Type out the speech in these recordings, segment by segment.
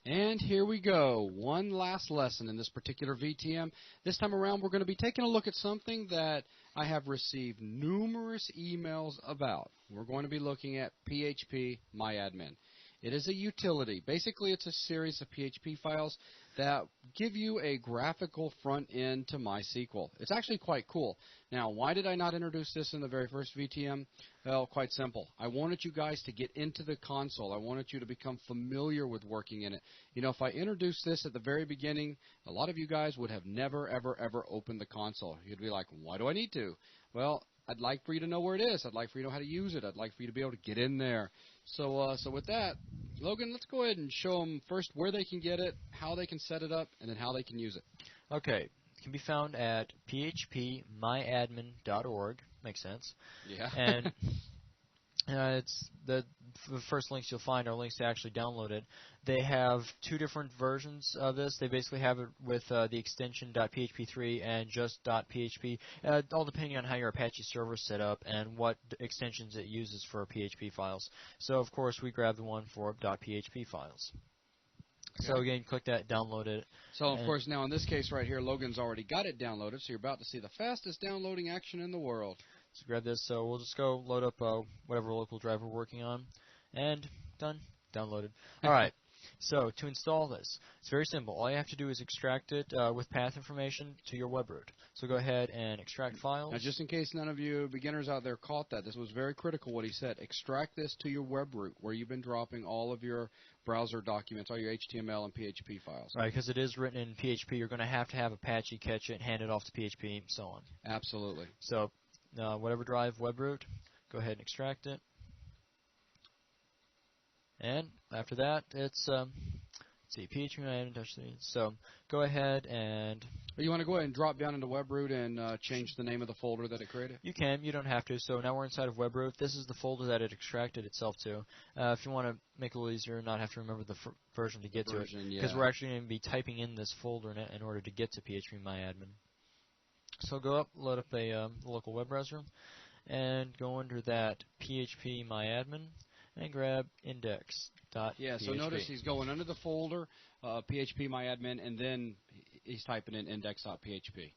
And here we go. One last lesson in this particular VTM. This time around, we're going to be taking a look at something that I have received numerous emails about. We're going to be looking at PHP MyAdmin. It is a utility. Basically, it's a series of PHP files that give you a graphical front end to MySQL. It's actually quite cool. Now, why did I not introduce this in the very first VTM? Well, quite simple. I wanted you guys to get into the console. I wanted you to become familiar with working in it. You know, if I introduced this at the very beginning, a lot of you guys would have never, ever, ever opened the console. You'd be like, why do I need to? Well, I'd like for you to know where it is. I'd like for you to know how to use it. I'd like for you to be able to get in there. So with that, Logan, let's go ahead and show them first where they can get it, how they can set it up, and then how they can use it. Okay. It can be found at phpMyAdmin.org. Makes sense. Yeah. And it's the first links you'll find are links to actually download it. They have two different versions of this. They basically have it with the extension .php3 and just .php, all depending on how your Apache server is set up and what extensions it uses for PHP files. So, of course, we grab the one for .php files. Okay. So, again, click that, download it. So, of course, now in this case right here, Logan's already got it downloaded, so you're about to see the fastest downloading action in the world. So grab this. So we'll just go load up whatever local drive we're working on, and done, downloaded. All right. So to install this, it's very simple. All you have to do is extract it with path information to your web root. So go ahead and extract files. Now, just in case none of you beginners out there caught that, this was very critical what he said. Extract this to your web root where you've been dropping all of your browser documents, all your HTML and PHP files. Right, because it is written in PHP. You're going to have Apache catch it, hand it off to PHP, and so on. Absolutely. So whatever drive, web root, go ahead and extract it. And after that, it's let's see, phpMyAdmin. So go ahead and. You want to go ahead and drop down into web root and change the name of the folder that it created? You can. You don't have to. So now we're inside of web root. This is the folder that it extracted itself to. If you want to make it a little easier and not have to remember the version to get to it, because we're actually going to be typing in this folder in order to get to phpMyAdmin. So go up, load up a local web browser, and go under that phpMyAdmin and grab index.php. Yeah, so notice he's going under the folder, phpMyAdmin, and then he's typing in index.php.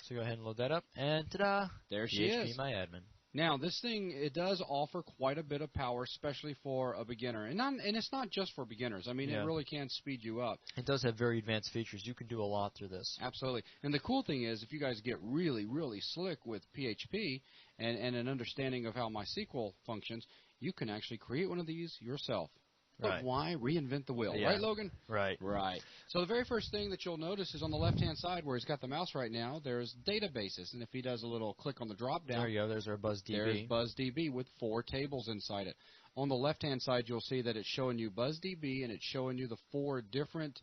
So go ahead and load that up, and ta-da! There she is. phpMyAdmin. Now, this thing, it does offer quite a bit of power, especially for a beginner. And it's not just for beginners. I mean, it really can speed you up. It does have very advanced features. You can do a lot through this. Absolutely. And the cool thing is, if you guys get really, really slick with PHP and an understanding of how MySQL functions, you can actually create one of these yourself. But why reinvent the wheel? Right, Logan? Right. Right. So the very first thing that you'll notice is on the left-hand side where he's got the mouse right now, there's databases. And if he does a little click on the drop-down, there you go. There's our BuzzDB. There's BuzzDB with 4 tables inside it. On the left-hand side, you'll see that it's showing you BuzzDB, and it's showing you the 4 different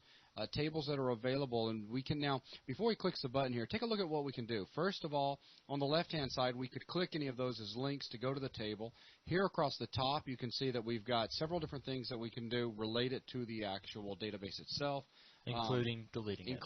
tables that are available. And we can now, before he clicks the button here, take a look at what we can do. First of all, on the left-hand side, we could click any of those as links to go to the table. Here across the top, you can see that we've got several different things that we can do related to the actual database itself. Including deleting it.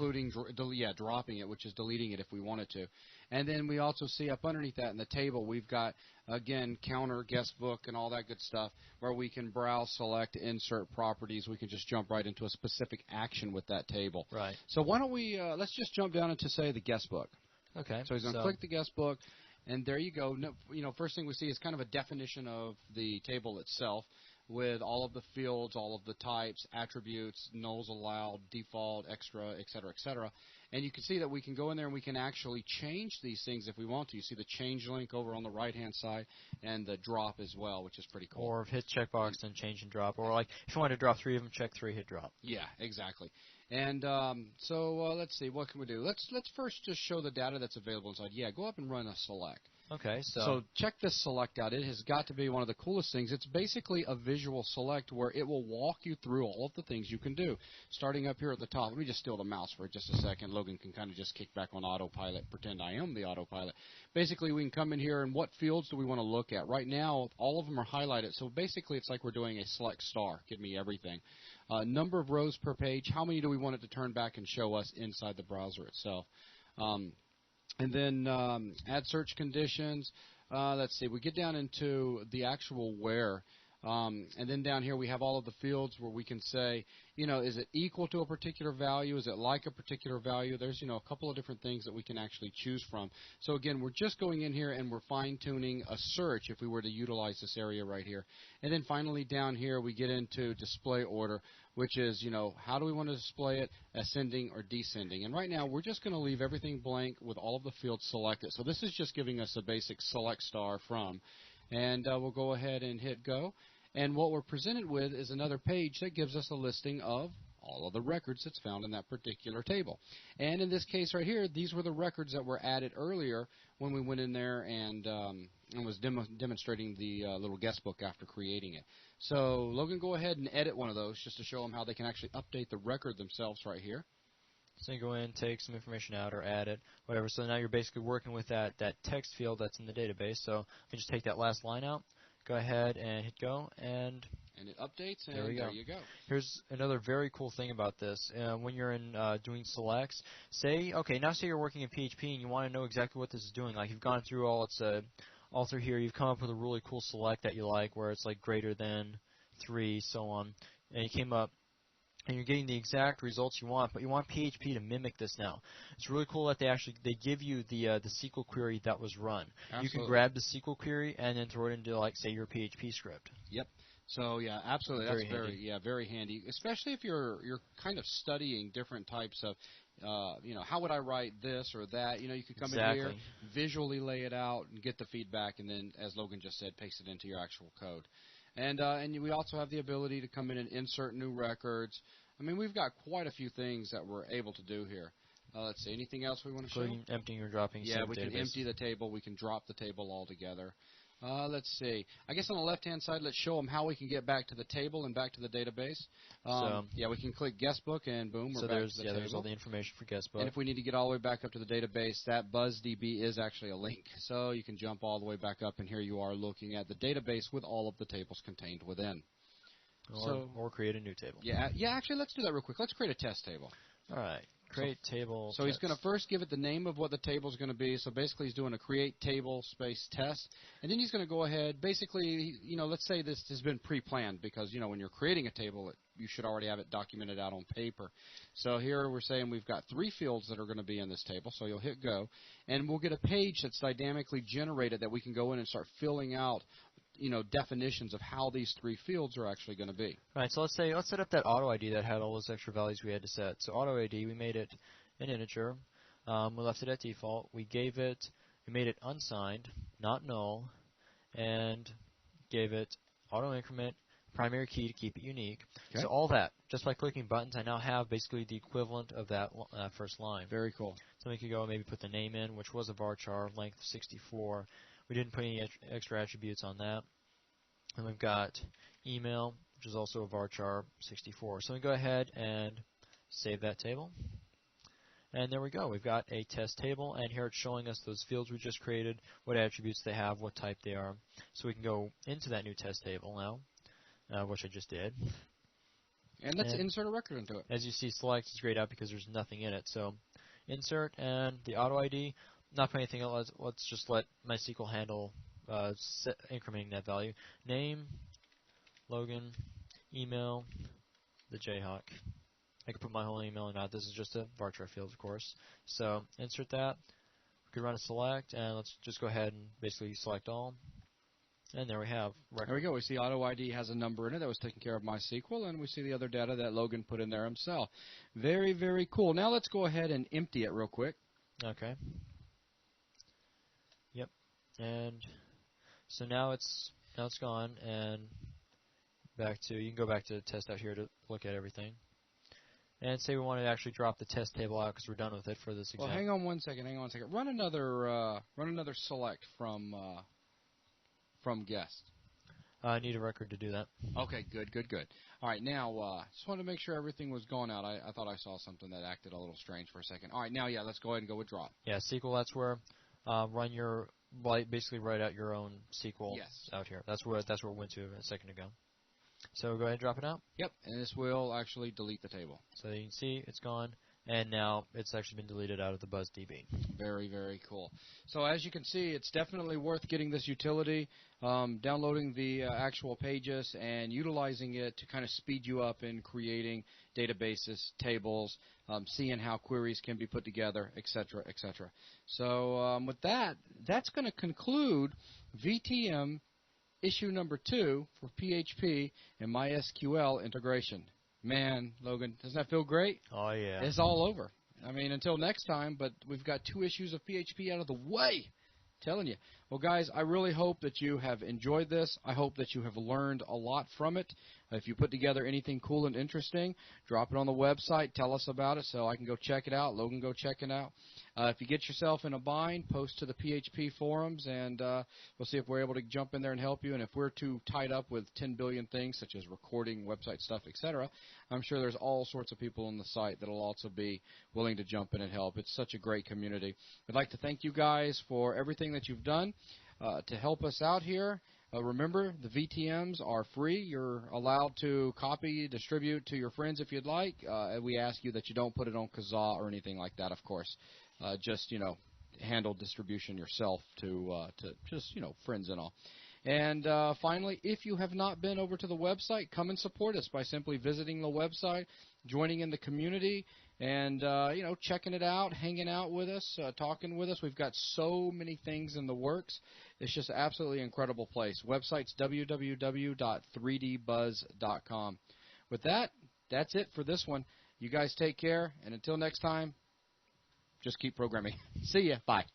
Dropping it, which is deleting it if we wanted to. And then we also see up underneath that in the table, we've got, again, counter, guest book, and all that good stuff, where we can browse, select, insert properties. We can just jump right into a specific action with that table. Right. So why don't we, let's just jump down into, say, the guest book. Okay. So he's going to click the guest book, and there you go. No, first thing we see is kind of a definition of the table itself, with all of the fields, all of the types, attributes, nulls allowed, default, extra, et cetera, and you can see that we can go in there and we can actually change these things if we want to. You see the change link over on the right-hand side and the drop as well, which is pretty cool. Or hit checkbox and change and drop. Or like if you want to drop 3 of them, check 3, hit drop. Yeah, exactly. And so let's see, what can we do? Let's first just show the data that's available inside. Yeah, go up and run a select. Okay, so check this select out. It has got to be one of the coolest things. It's basically a visual select where it will walk you through all of the things you can do. Starting up here at the top, let me just steal the mouse for just a second. Logan can kind of just kick back on autopilot, pretend I am the autopilot. Basically, we can come in here and what fields do we want to look at? Right now, all of them are highlighted. So basically, it's like we're doing a select star. Give me everything. Number of rows per page. How many do we want it to turn back and show us inside the browser itself? And then add search conditions. Let's see. We get down into the actual where. And then down here we have all of the fields where we can say, is it equal to a particular value? Is it like a particular value? There's, a couple of different things that we can actually choose from. So again, we're just going in here and we're fine-tuning a search if we were to utilize this area right here. And then finally down here we get into display order, which is, how do we want to display it, ascending or descending. And right now we're just going to leave everything blank with all of the fields selected. So this is just giving us a basic select star from. And we'll go ahead and hit go. And what we're presented with is another page that gives us a listing of all of the records that's found in that particular table. And in this case right here, these were the records that were added earlier when we went in there and was demonstrating the little guest book after creating it. So Logan, go ahead and edit one of those just to show them how they can actually update the record themselves right here. So you go in, take some information out or add it, whatever. So now you're basically working with that text field that's in the database. So you can just take that last line out, go ahead and hit go, and it updates, and there you go. Here's another very cool thing about this. When you're in doing selects, say you're working in PHP and you want to know exactly what this is doing. Like you've gone through all through here, you've come up with a really cool select that you like, where it's like greater than 3, so on, and you came up. And you're getting the exact results you want, but you want PHP to mimic this now. It's really cool that they give you the SQL query that was run. Absolutely. You can grab the SQL query and then throw it into, like, say, your PHP script. Yep. So yeah, absolutely, that's very handy, especially if you're kind of studying different types of, how would I write this or that? You could come in here, visually lay it out, and get the feedback, and then, as Logan just said, paste it into your actual code. And we also have the ability to come in and insert new records. I mean, we've got quite a few things that we're able to do here. Let's see, anything else we want to show? Emptying or dropping. Yeah, we can empty the table. We can drop the table altogether. Let's see. I guess on the left-hand side, let's show them how we can get back to the table and back to the database. Yeah, we can click guestbook, and boom, we're back to the table. There's all the information for guestbook. And if we need to get all the way back up to the database, that BuzzDB is actually a link. So you can jump all the way back up, and here you are looking at the database with all of the tables contained within. Or create a new table. Yeah, actually, let's do that real quick. Let's create a test table. All right. Create table. So he's going to first give it the name of what the table is going to be. So basically he's doing a create table space test. And then he's going to go ahead. Basically, let's say this has been pre-planned because, when you're creating a table, you should already have it documented out on paper. So here we're saying we've got 3 fields that are going to be in this table. So you'll hit go. And we'll get a page that's dynamically generated that we can go in and start filling out definitions of how these 3 fields are actually going to be. All right, so let's set up that auto ID that had all those extra values we had to set. So auto ID, we made it an integer. We left it at default. We made it unsigned, not null, and gave it auto increment, primary key to keep it unique. Okay. So all that, just by clicking buttons, I now have basically the equivalent of that first line. Very cool. So we could go and maybe put the name in, which was a varchar, length 64. We didn't put any extra attributes on that. And we've got email, which is also a varchar 64. So we go ahead and save that table. And there we go. We've got a test table, and here it's showing us those fields we just created, what attributes they have, what type they are. So we can go into that new test table now, which I just did. And let's insert a record into it. As you see, select is grayed out because there's nothing in it. So insert, and the auto ID. Not put anything else. Let's just let MySQL handle incrementing that value. Name, Logan, email, the Jayhawk. I could put my whole email in that. This is just a varchar field, of course. So insert that. We could run a select, and let's just go ahead and basically select all. And there we have record. There we go. We see auto ID has a number in it that was taken care of MySQL, and we see the other data that Logan put in there himself. Very, very cool. Now let's go ahead and empty it real quick. Okay. Yep. And so now it's gone, and you can go back to test out here to look at everything. And say we want to actually drop the test table out because we're done with it for this example. Well, hang on one second. Run another select from guest. I need a record to do that. Okay, good. All right, now just wanted to make sure everything was gone out. I thought I saw something that acted a little strange for a second. All right, now let's go ahead and go with drop. Yeah, SQL. That's where basically write out your own SQL out here. That's where it went to a second ago. So go ahead and drop it out. Yep, and this will actually delete the table. So you can see it's gone, and now it's actually been deleted out of the BuzzDB. Very, very cool. So as you can see, it's definitely worth getting this utility, downloading the actual pages, and utilizing it to kind of speed you up in creating databases, tables, seeing how queries can be put together, etc., etc. So with that, that's going to conclude VTM issue number 2 for PHP and MySQL integration. Man, Logan, doesn't that feel great? Oh, yeah. It's all over. I mean, until next time, but we've got 2 issues of PHP out of the way. Telling you. Well, guys, I really hope that you have enjoyed this. I hope that you have learned a lot from it. If you put together anything cool and interesting, drop it on the website. Tell us about it so I can go check it out. Logan, go check it out. If you get yourself in a bind, post to the PHP forums, and we'll see if we're able to jump in there and help you. And if we're too tied up with 10 billion things, such as recording, website stuff, etc., I'm sure there's all sorts of people on the site that will also be willing to jump in and help. It's such a great community. I'd like to thank you guys for everything that you've done to help us out here. Remember, the VTMs are free. You're allowed to copy, distribute to your friends if you'd like. We ask you that you don't put it on Kazaa or anything like that, of course. Just, handle distribution yourself to just, friends and all. And finally, if you have not been over to the website, come and support us by simply visiting the website, joining in the community, and checking it out, hanging out with us, talking with us. We've got so many things in the works. It's just an absolutely incredible place. Website's www.3dbuzz.com. With that, that's it for this one. You guys take care, and until next time, just keep programming. See ya. Bye.